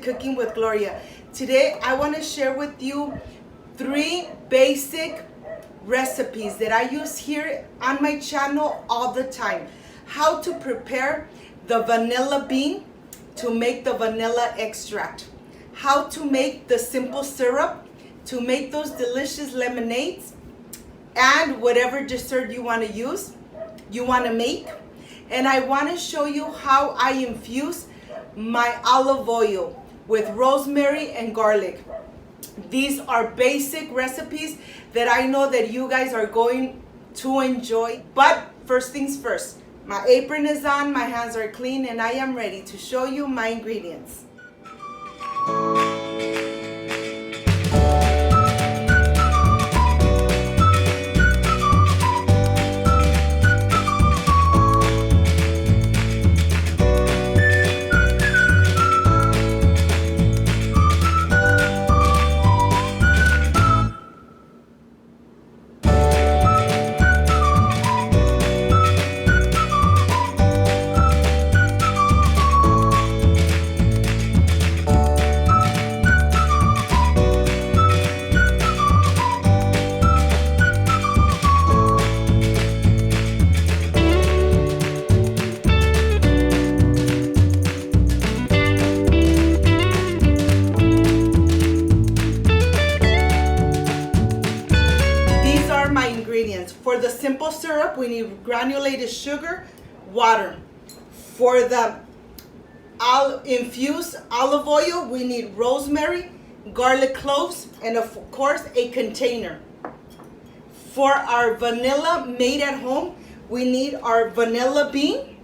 Cooking with Gloria. Today I want to share with you 3 basic recipes that I use here on my channel all the time. How to prepare the vanilla bean to make the vanilla extract. How to make the simple syrup to make those delicious lemonades, and whatever dessert you want to make. And I want to show you how I infuse my olive oil with rosemary and garlic. These are basic recipes that I know that you guys are going to enjoy. But first things first, my apron is on, my hands are clean, and I am ready to show you my ingredients. For the simple syrup, we need granulated sugar, water. For the infused olive oil, we need rosemary, garlic cloves, and of course a container. For our vanilla made at home, we need our vanilla bean.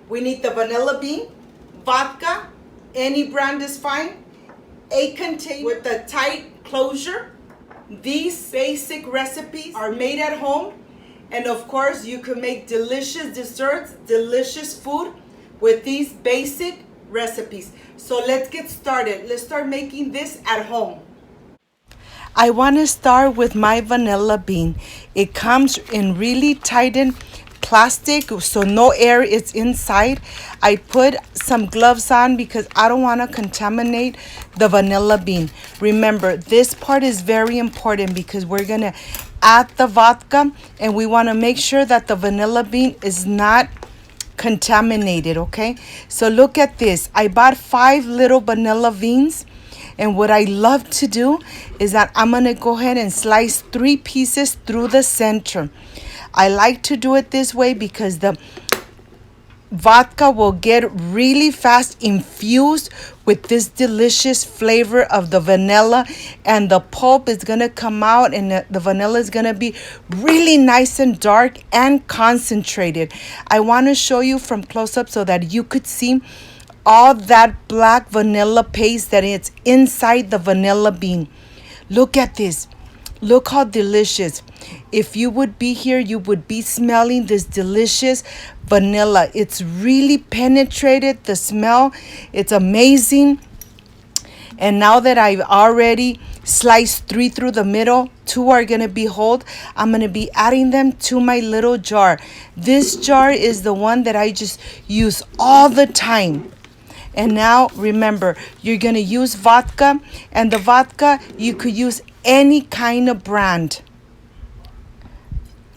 We need the vanilla bean, vodka, any brand is fine, a container with a tight closure. These basic recipes are made at home, and of course you can make delicious desserts, delicious food with these basic recipes. So let's get started. Let's start making this at home. I want to start with my vanilla bean. It comes in really tightened plastic, so no air is inside. I put some gloves on because I don't want to contaminate the vanilla bean. Remember, this part is very important because we're going to add the vodka, and we want to make sure that the vanilla bean is not contaminated, okay? So look at this. I bought 5 little vanilla beans, and what I love to do is that I'm going to go ahead and slice 3 pieces through the center. I like to do it this way because the vodka will get really fast infused with this delicious flavor of the vanilla, and the pulp is going to come out, and the vanilla is going to be really nice and dark and concentrated. I want to show you from close up so that you could see all that black vanilla paste that is inside the vanilla bean. Look at this. Look how delicious. If you would be here, you would be smelling this delicious vanilla. It's really penetrated the smell. It's amazing. And now that I've already sliced 3 through the middle, 2 are going to be whole, I'm going to be adding them to my little jar. This jar is the one that I just use all the time. And now remember, you're going to use vodka, and the vodka, you could use any kind of brand.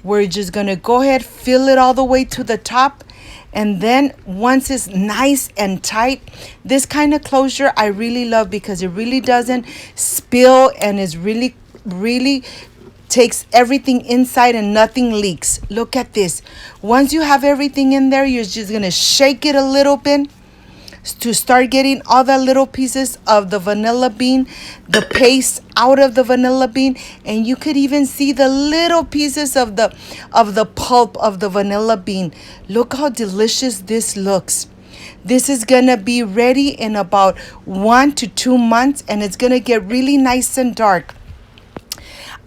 We're just going to go ahead, fill it all the way to the top. And then once it's nice and tight, this kind of closure I really love because it really doesn't spill, and is really takes everything inside and nothing leaks. Look at this. Once you have everything in there, you're just going to shake it a little bit to start getting all the little pieces of the vanilla bean, the paste out of the vanilla bean, and you could even see the little pieces of the pulp of the vanilla bean. Look how delicious this looks. This is gonna be ready in about 1 to 2 months, and it's gonna get really nice and dark.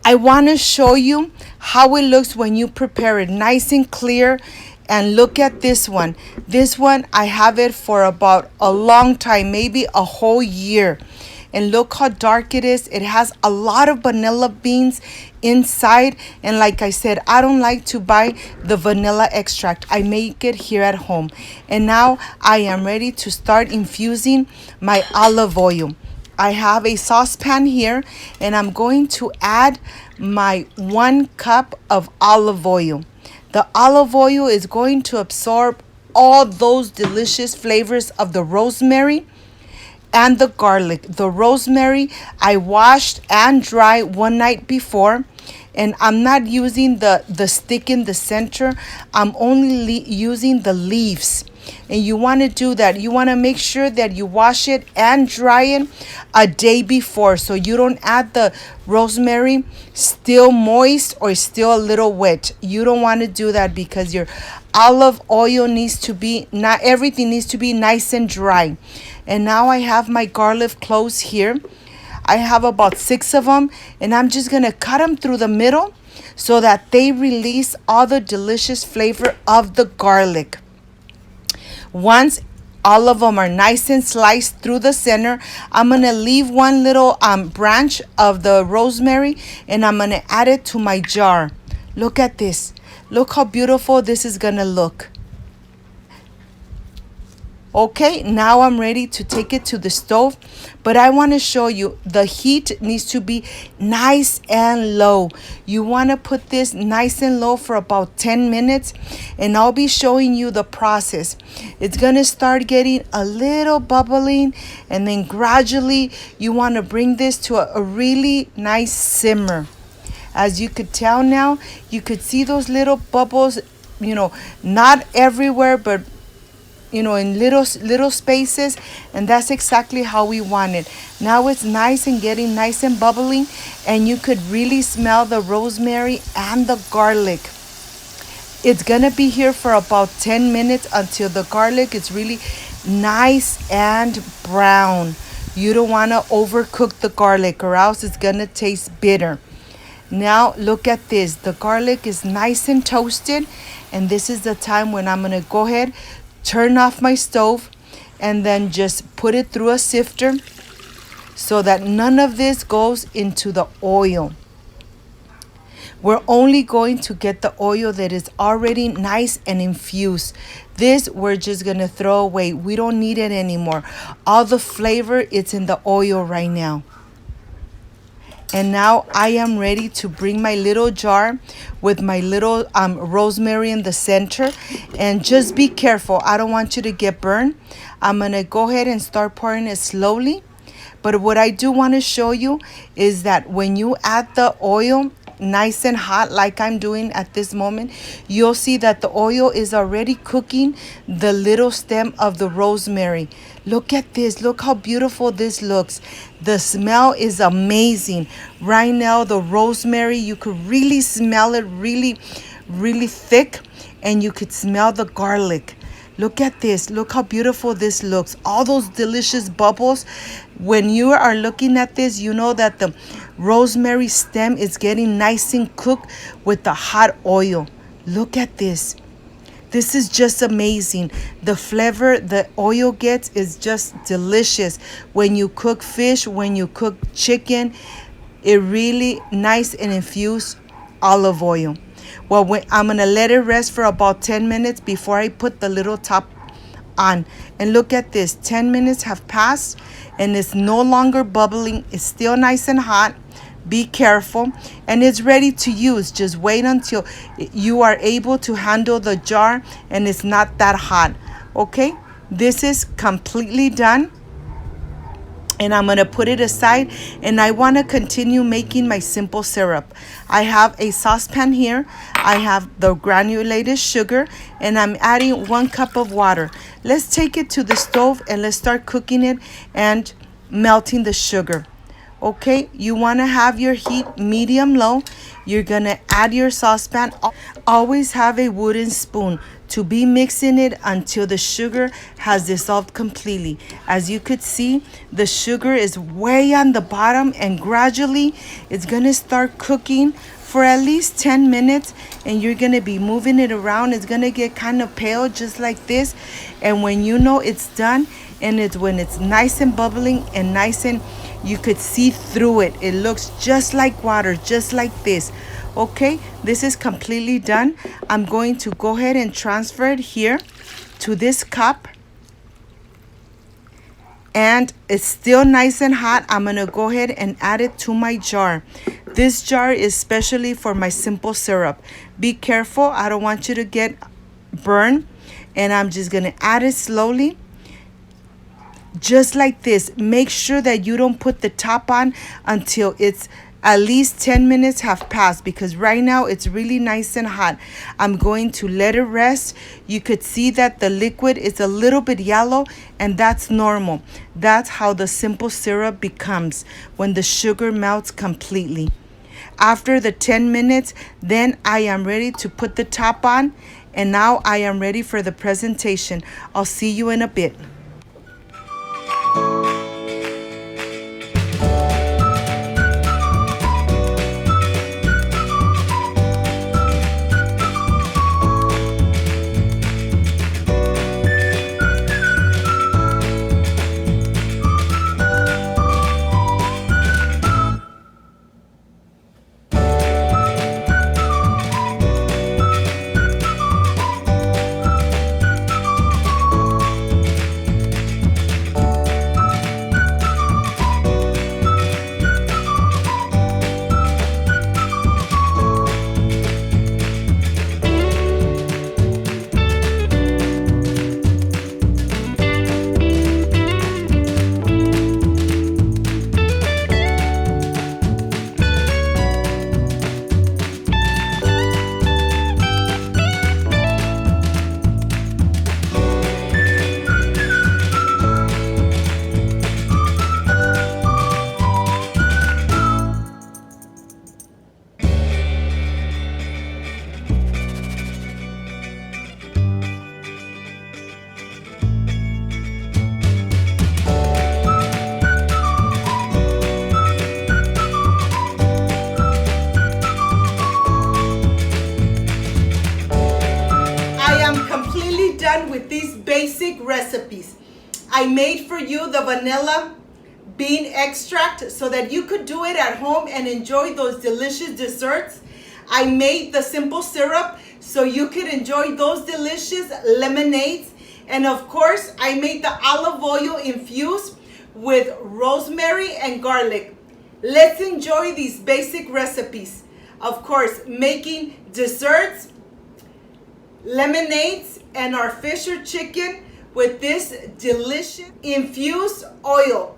I want to show you how it looks when you prepare it nice and clear. And look at this one. This one, I have it for about a long time, maybe a whole year. and look how dark it is. It has a lot of vanilla beans inside, and like I said, I don't like to buy the vanilla extract. I make it here at home. And now I am ready to start infusing my olive oil. I have a saucepan here, and I'm going to add my 1 cup of olive oil. The olive oil is going to absorb all those delicious flavors of the rosemary and the garlic. The rosemary I washed and dried one night before, and I'm not using the stick in the center. I'm only using the leaves. And you want to do that. You want to make sure that you wash it and dry it a day before, so you don't add the rosemary still moist or still a little wet. You don't want to do that because your olive oil needs to be, not everything needs to be nice and dry. And now I have my garlic cloves here. I have about 6 of them, and I'm just going to cut them through the middle so that they release all the delicious flavor of the garlic. Once all of them are nice and sliced through the center, I'm going to leave one little branch of the rosemary, and I'm going to add it to my jar. Look at this. Look how beautiful this is going to look. Okay, now I'm ready to take it to the stove, but I want to show you the heat needs to be nice and low. You want to put this nice and low for about 10 minutes, and I'll be showing you the process. It's going to start getting a little bubbling, and then gradually you want to bring this to a really nice simmer. As you could tell now, you could see those little bubbles, not everywhere, but in little spaces, and that's exactly how we want it. Now it's nice and getting nice and bubbling, and you could really smell the rosemary and the garlic. It's gonna be here for about 10 minutes until the garlic is really nice and brown. You don't want to overcook the garlic, or else it's gonna taste bitter. Now look at this. The garlic is nice and toasted, and this is the time when I'm gonna go ahead, turn off my stove, and then just put it through a sifter so that none of this goes into the oil. We're only going to get the oil that is already nice and infused. This we're just going to throw away. We don't need it anymore. All the flavor, it's in the oil right now. And now I am ready to bring my little jar with my little rosemary in the center. And just be careful. I don't want you to get burned. I'm going to go ahead and start pouring it slowly. But what I do want to show you is that when you add the oil nice and hot, like I'm doing at this moment, you'll see that the oil is already cooking the little stem of the rosemary. Look at this. Look how beautiful this looks. The smell is amazing. Right now, the rosemary, you could really smell it really, really thick, and you could smell the garlic. Look at this. Look how beautiful this looks. All those delicious bubbles. When you are looking at this, you know that the rosemary stem is getting nice and cooked with the hot oil. Look at this. This is just amazing. The flavor the oil gets is just delicious. When you cook fish, when you cook chicken, it really nice and infused olive oil. Well, I'm going to let it rest for about 10 minutes before I put the little top on. And look at this. 10 minutes have passed, and it's no longer bubbling. It's still nice and hot. Be careful, and it's ready to use. Just wait until you are able to handle the jar and it's not that hot. Okay, this is completely done, and I'm going to put it aside, and I want to continue making my simple syrup. I have a saucepan here. I have the granulated sugar, and I'm adding 1 cup of water. Let's take it to the stove and let's start cooking it and melting the sugar. Okay, you want to have your heat medium low. You're going to add your saucepan. Always have a wooden spoon to be mixing it until the sugar has dissolved completely. As you could see, the sugar is way on the bottom, and gradually it's going to start cooking for at least 10 minutes, and you're going to be moving it around. It's going to get kind of pale just like this, and when you know it's done, and it's when it's nice and bubbling and nice and you could see through it. It looks just like water, just like this. Okay, this is completely done. I'm going to go ahead and transfer it here to this cup. And it's still nice and hot. I'm gonna go ahead and add it to my jar. This jar is specially for my simple syrup. Be careful, I don't want you to get burned. And I'm just gonna add it slowly, just like this. Make sure that you don't put the top on until it's at least 10 minutes have passed, because right now it's really nice and hot. I'm going to let it rest. You could see that the liquid is a little bit yellow, and that's normal. That's how the simple syrup becomes when the sugar melts completely. After the 10 minutes, then I am ready to put the top on, and now I am ready for the presentation. I'll see you in a bit. Done with these basic recipes. I made for you the vanilla bean extract so that you could do it at home and enjoy those delicious desserts. I made the simple syrup so you could enjoy those delicious lemonades. And of course, I made the olive oil infused with rosemary and garlic. Let's enjoy these basic recipes. Of course, making desserts, lemonades, and our fish or chicken with this delicious infused oil.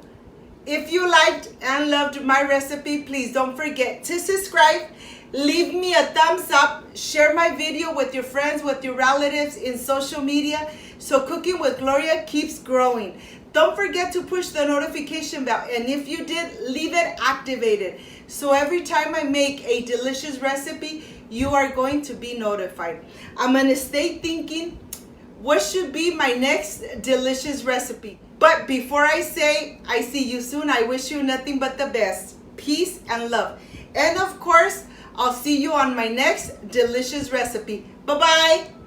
If you liked and loved my recipe, please don't forget to subscribe, leave me a thumbs up, share my video with your friends, with your relatives in social media, so Cooking with Gloria keeps growing. Don't forget to push the notification bell, and if you did, leave it activated. So every time I make a delicious recipe, you are going to be notified. I'm gonna stay thinking what should be my next delicious recipe. But before I say I see you soon, I wish you nothing but the best. Peace and love. And of course, I'll see you on my next delicious recipe. Bye-bye.